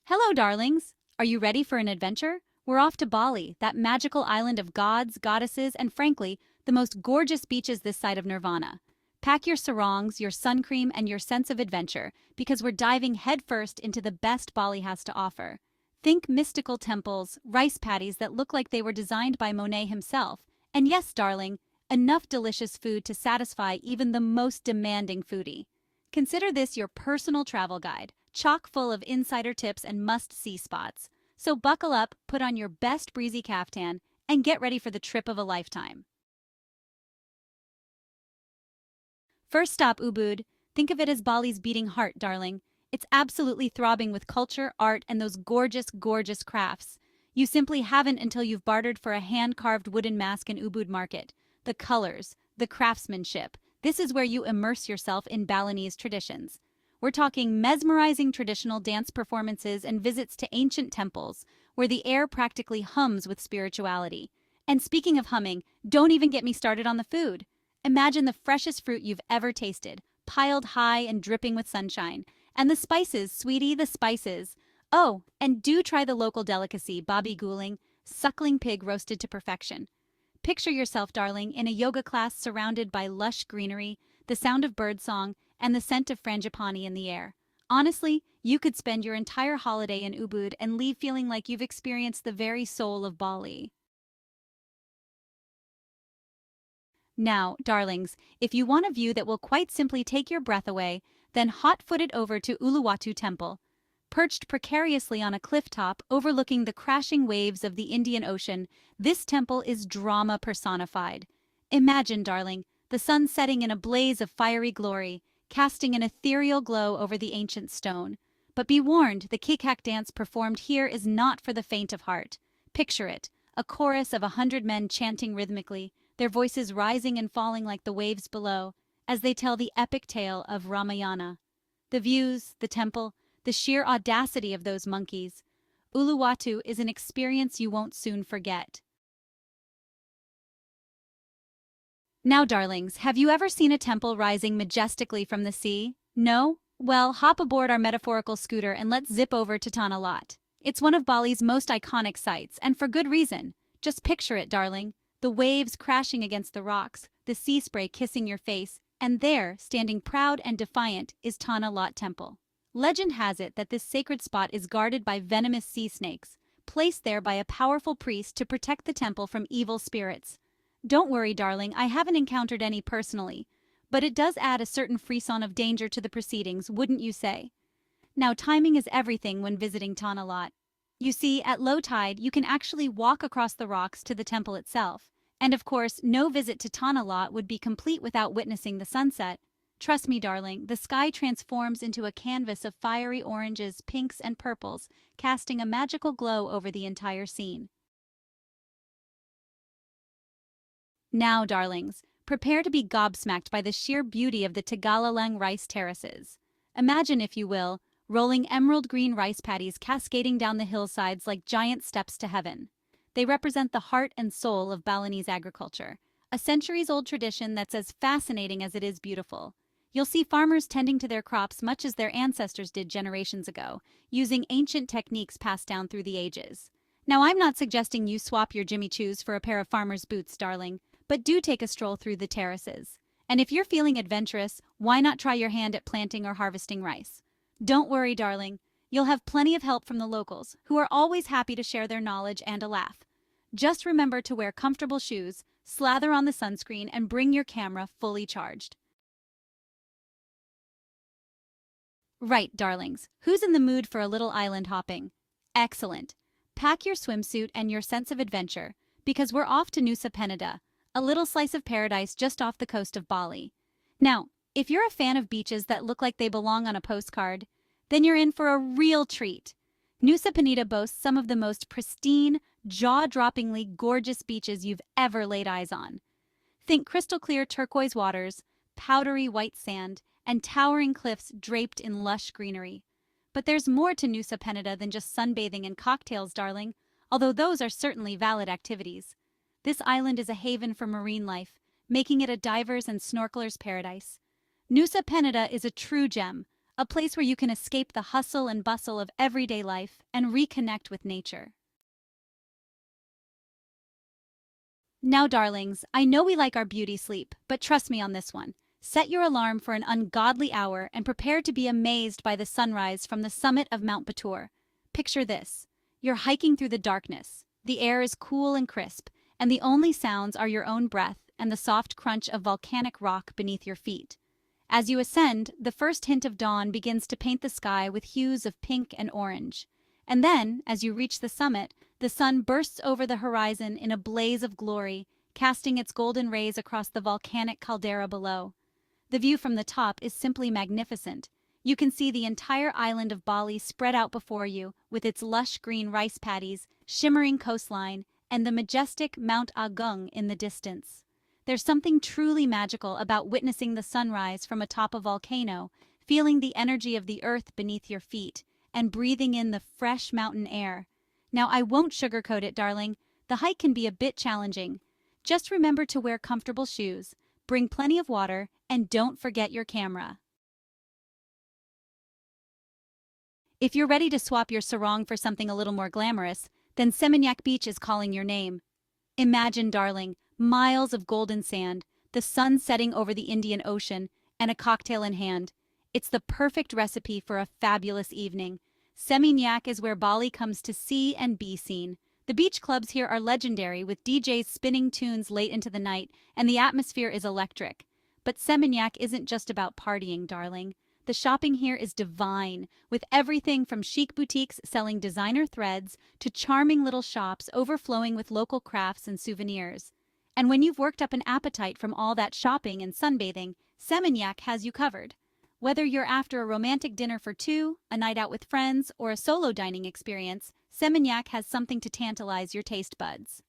Hello, darlings! Are you ready for an adventure? We're off to Bali, that magical island of gods, goddesses, and frankly, the most gorgeous beaches this side of Nirvana. Pack your sarongs, your sun cream, and your sense of adventure, because we're diving headfirst into the best Bali has to offer. Think mystical temples, rice paddies that look like they were designed by Monet himself, and yes, darling, enough delicious food to satisfy even the most demanding foodie. Consider this your personal travel guide, chock full of insider tips and must-see spots. So buckle up, put on your best breezy caftan, and get ready for the trip of a lifetime. First stop, Ubud. Think of it as Bali's beating heart, darling. It's absolutely throbbing with culture, art, and those gorgeous, gorgeous crafts. You simply haven't until you've bartered for a hand-carved wooden mask in Ubud Market. The colors, the craftsmanship. This is where you immerse yourself in Balinese traditions. We're talking mesmerizing traditional dance performances and visits to ancient temples, where the air practically hums with spirituality. And speaking of humming, don't even get me started on the food. Imagine the freshest fruit you've ever tasted, piled high and dripping with sunshine. And the spices, sweetie, the spices. Oh, and do try the local delicacy, babi guling, suckling pig roasted to perfection. Picture yourself, darling, in a yoga class surrounded by lush greenery, the sound of birdsong, and the scent of frangipani in the air. Honestly, you could spend your entire holiday in Ubud and leave feeling like you've experienced the very soul of Bali. Now, darlings, if you want a view that will quite simply take your breath away, then hot-foot it over to Uluwatu Temple. Perched precariously on a cliff top overlooking the crashing waves of the Indian Ocean, this temple is drama personified. Imagine, darling, the sun setting in a blaze of fiery glory, casting an ethereal glow over the ancient stone. But be warned, the kikak dance performed here is not for the faint of heart. Picture it, a chorus of 100 men chanting rhythmically, their voices rising and falling like the waves below, as they tell the epic tale of Ramayana. The views, the temple, the sheer audacity of those monkeys. Uluwatu is an experience you won't soon forget. Now, darlings, have you ever seen a temple rising majestically from the sea? No? Well, hop aboard our metaphorical scooter and let's zip over to Tanah Lot. It's one of Bali's most iconic sights, and for good reason. Just picture it, darling. The waves crashing against the rocks, the sea spray kissing your face, and there, standing proud and defiant, is Tanah Lot Temple. Legend has it that this sacred spot is guarded by venomous sea snakes, placed there by a powerful priest to protect the temple from evil spirits. Don't worry, darling, I haven't encountered any personally, but it does add a certain frisson of danger to the proceedings, wouldn't you say? Now, timing is everything when visiting Tanah Lot. You see, at low tide, you can actually walk across the rocks to the temple itself. And of course, no visit to Tanah Lot would be complete without witnessing the sunset. Trust me, darling, the sky transforms into a canvas of fiery oranges, pinks, and purples, casting a magical glow over the entire scene. Now, darlings, prepare to be gobsmacked by the sheer beauty of the Tegalalang rice terraces. Imagine, if you will, rolling emerald green rice paddies cascading down the hillsides like giant steps to heaven. They represent the heart and soul of Balinese agriculture, a centuries-old tradition that's as fascinating as it is beautiful. You'll see farmers tending to their crops much as their ancestors did generations ago, using ancient techniques passed down through the ages. Now, I'm not suggesting you swap your Jimmy Choos for a pair of farmer's boots, darling, but do take a stroll through the terraces. And if you're feeling adventurous, why not try your hand at planting or harvesting rice? Don't worry, darling. You'll have plenty of help from the locals, who are always happy to share their knowledge and a laugh. Just remember to wear comfortable shoes, slather on the sunscreen, and bring your camera fully charged. Right, darlings. Who's in the mood for a little island hopping? Excellent. Pack your swimsuit and your sense of adventure, because we're off to Nusa Penida, a little slice of paradise just off the coast of Bali. Now, if you're a fan of beaches that look like they belong on a postcard, then you're in for a real treat. Nusa Penida boasts some of the most pristine, jaw-droppingly gorgeous beaches you've ever laid eyes on. Think crystal-clear turquoise waters, powdery white sand, and towering cliffs draped in lush greenery. But there's more to Nusa Penida than just sunbathing and cocktails, darling, although those are certainly valid activities. This island is a haven for marine life, making it a diver's and snorkeler's paradise. Nusa Penida is a true gem, a place where you can escape the hustle and bustle of everyday life and reconnect with nature. Now, darlings, I know we like our beauty sleep, but trust me on this one. Set your alarm for an ungodly hour and prepare to be amazed by the sunrise from the summit of Mount Batur. Picture this. You're hiking through the darkness. The air is cool and crisp, and the only sounds are your own breath and the soft crunch of volcanic rock beneath your feet. As you ascend, the first hint of dawn begins to paint the sky with hues of pink and orange. And then, as you reach the summit, the sun bursts over the horizon in a blaze of glory, casting its golden rays across the volcanic caldera below. The view from the top is simply magnificent. You can see the entire island of Bali spread out before you, with its lush green rice paddies, shimmering coastline, and the majestic Mount Agung in the distance. There's something truly magical about witnessing the sunrise from atop a volcano, feeling the energy of the earth beneath your feet, and breathing in the fresh mountain air. Now, I won't sugarcoat it, darling. The hike can be a bit challenging. Just remember to wear comfortable shoes, bring plenty of water, and don't forget your camera. If you're ready to swap your sarong for something a little more glamorous, then Seminyak Beach is calling your name. Imagine, darling, miles of golden sand, the sun setting over the Indian Ocean, and a cocktail in hand. It's the perfect recipe for a fabulous evening. Seminyak is where Bali comes to see and be seen. The beach clubs here are legendary, with DJs spinning tunes late into the night, and the atmosphere is electric. But Seminyak isn't just about partying, darling. The shopping here is divine, with everything from chic boutiques selling designer threads to charming little shops overflowing with local crafts and souvenirs. And when you've worked up an appetite from all that shopping and sunbathing, Seminyak has you covered. Whether you're after a romantic dinner for two, a night out with friends, or a solo dining experience, Seminyak has something to tantalize your taste buds.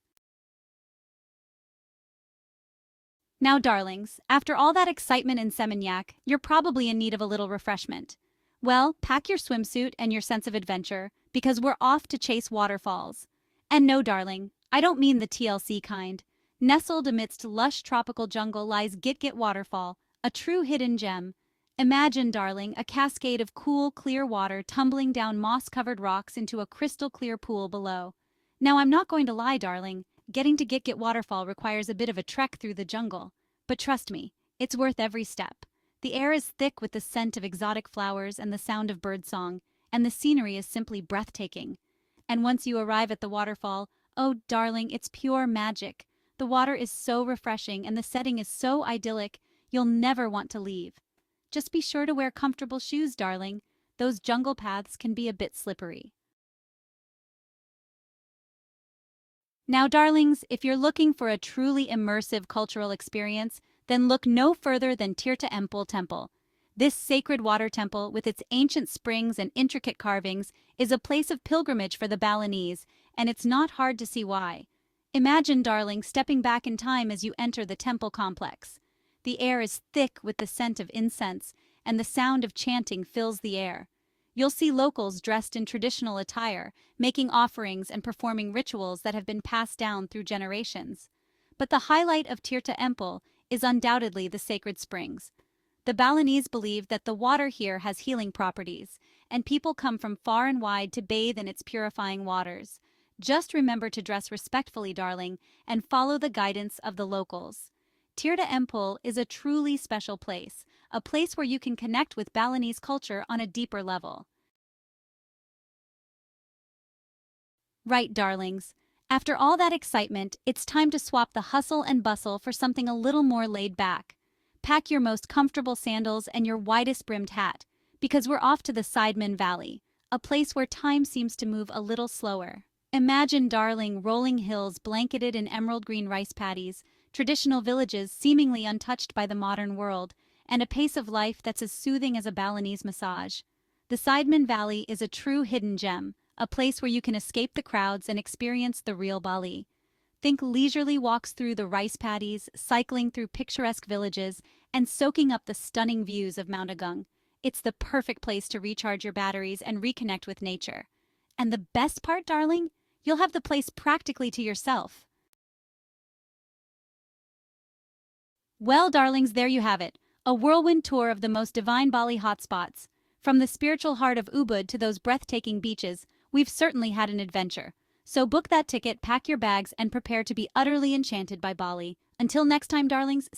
Now, darlings, after all that excitement in Seminyak, you're probably in need of a little refreshment. Well, pack your swimsuit and your sense of adventure, because we're off to chase waterfalls. And no, darling, I don't mean the TLC kind. Nestled amidst lush tropical jungle lies Git Waterfall, a true hidden gem. Imagine, darling, a cascade of cool, clear water tumbling down moss-covered rocks into a crystal-clear pool below. Now, I'm not going to lie, darling. Getting to Git Waterfall requires a bit of a trek through the jungle. But trust me, it's worth every step. The air is thick with the scent of exotic flowers and the sound of birdsong, and the scenery is simply breathtaking. And once you arrive at the waterfall, oh, darling, it's pure magic. The water is so refreshing and the setting is so idyllic, you'll never want to leave. Just be sure to wear comfortable shoes, darling. Those jungle paths can be a bit slippery. Now, darlings, if you're looking for a truly immersive cultural experience, then look no further than Tirta Empul Temple. This sacred water temple, with its ancient springs and intricate carvings, is a place of pilgrimage for the Balinese, and it's not hard to see why. Imagine, darling, stepping back in time as you enter the temple complex. The air is thick with the scent of incense, and the sound of chanting fills the air. You'll see locals dressed in traditional attire, making offerings and performing rituals that have been passed down through generations. But the highlight of Tirta Empul is undoubtedly the sacred springs. The Balinese believe that the water here has healing properties, and people come from far and wide to bathe in its purifying waters. Just remember to dress respectfully, darling, and follow the guidance of the locals. Tirta Empul is a truly special place, a place where you can connect with Balinese culture on a deeper level. Right, darlings. After all that excitement, it's time to swap the hustle and bustle for something a little more laid back. Pack your most comfortable sandals and your widest brimmed hat, because we're off to the Sidemen Valley, a place where time seems to move a little slower. Imagine, darling, rolling hills blanketed in emerald green rice paddies, traditional villages seemingly untouched by the modern world, and a pace of life that's as soothing as a Balinese massage. The Sidemen Valley is a true hidden gem, a place where you can escape the crowds and experience the real Bali. Think leisurely walks through the rice paddies, cycling through picturesque villages, and soaking up the stunning views of Mount Agung. It's the perfect place to recharge your batteries and reconnect with nature. And the best part, darling? You'll have the place practically to yourself. Well, darlings, there you have it. A whirlwind tour of the most divine Bali hotspots. From the spiritual heart of Ubud to those breathtaking beaches, we've certainly had an adventure. So book that ticket, pack your bags, and prepare to be utterly enchanted by Bali. Until next time, darlings,